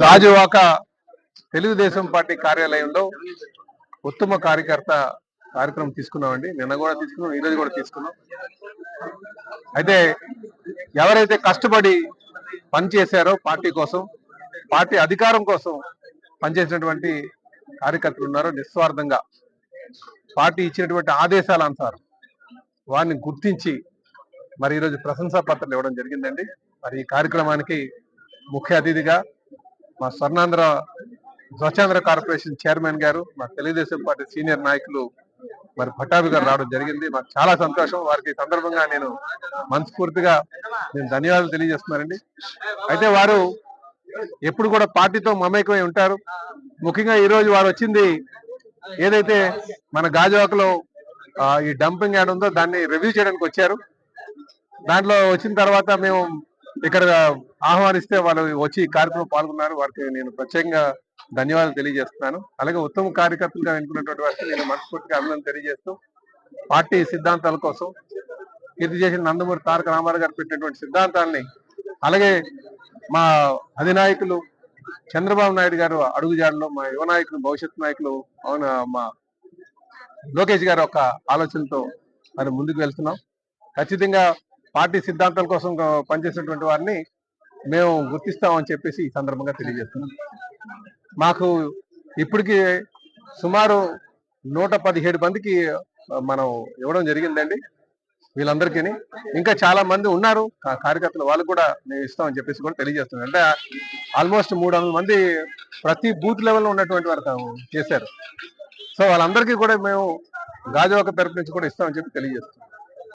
Gajuwaka Telugu Desam party కార్యాలయంలో ఉత్తమ కార్యకర్త కార్యక్రమం తీసుకున్నామండి. నిన్న కూడా తీసుకున్నాం, ఈరోజు కూడా తీసుకున్నాం. అయితే ఎవరైతే కష్టపడి పనిచేశారో పార్టీ కోసం, పార్టీ అధికారం కోసం పనిచేసినటువంటి కార్యకర్తలు ఉన్నారో, నిస్వార్థంగా పార్టీ ఇచ్చినటువంటి ఆదేశాల అనుసారం వారిని గుర్తించి మరి ఈరోజు ప్రశంసా పత్రాలు ఇవ్వడం జరిగిందండి. మరి ఈ కార్యక్రమానికి ముఖ్య అతిథిగా మా స్వచ్ఛాంధ్ర కార్పొరేషన్ చైర్మన్ గారు, మా తెలుగుదేశం పార్టీ సీనియర్ నాయకులు మరి పట్టాభి గారు రావడం జరిగింది. మాకు చాలా సంతోషం. వారికి సందర్భంగా నేను మనస్ఫూర్తిగా ధన్యవాదాలు తెలియజేస్తున్నానండి. అయితే వారు ఎప్పుడు కూడా పార్టీతో మమేకమై ఉంటారు. ముఖ్యంగా ఈ రోజు వారు వచ్చింది ఏదైతే మన గాజువాకలో ఈ డంపింగ్ యార్డ్ ఉందో దాన్ని రివ్యూ చేయడానికి వచ్చారు. దాంట్లో వచ్చిన తర్వాత మేము ఇక్కడ ఆహ్వానిస్తే వాళ్ళు వచ్చి ఈ కార్యక్రమం పాల్గొన్నారు. వారికి నేను ప్రత్యేకంగా ధన్యవాదాలు తెలియజేస్తున్నాను. అలాగే ఉత్తమ కార్యకర్తలుగా ఎన్నుకున్నటువంటి వారికి నేను మనస్ఫూర్తిగా అభినందన తెలియజేస్తూ, పార్టీ సిద్ధాంతాల కోసం కీర్తి చేసిన నందమూరి తారక రామారావు గారు పెట్టినటువంటి సిద్ధాంతాలని, అలాగే మా అధినాయకులు చంద్రబాబు నాయుడు గారు అడుగుజాడలో మా యువ నాయకులు, భవిష్యత్ నాయకులు మా లోకేష్ గారు ఒక ఆలోచనతో మరి ముందుకు వెళ్తున్నాం. ఖచ్చితంగా పార్టీ సిద్ధాంతాల కోసం పనిచేసినటువంటి వారిని మేము గుర్తిస్తామని చెప్పేసి ఈ సందర్భంగా తెలియజేస్తున్నాం. మాకు ఇప్పటికి సుమారు 117 మందికి మనం ఇవ్వడం జరిగిందండి. వీళ్ళందరికీ ఇంకా చాలా మంది ఉన్నారు కార్యకర్తలు, వాళ్ళు కూడా మేము ఇస్తామని చెప్పేసి కూడా తెలియజేస్తున్నాం. అంటే ఆల్మోస్ట్ 300 మంది ప్రతి బూత్ లెవెల్లో ఉన్నటువంటి వారు చేశారు. సో వాళ్ళందరికీ కూడా మేము గాజువాక తరపు నుంచి కూడా ఇస్తామని చెప్పి తెలియజేస్తున్నాం.